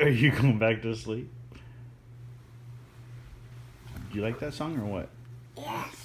Are you going back to sleep? Do you like that song or what? Yes.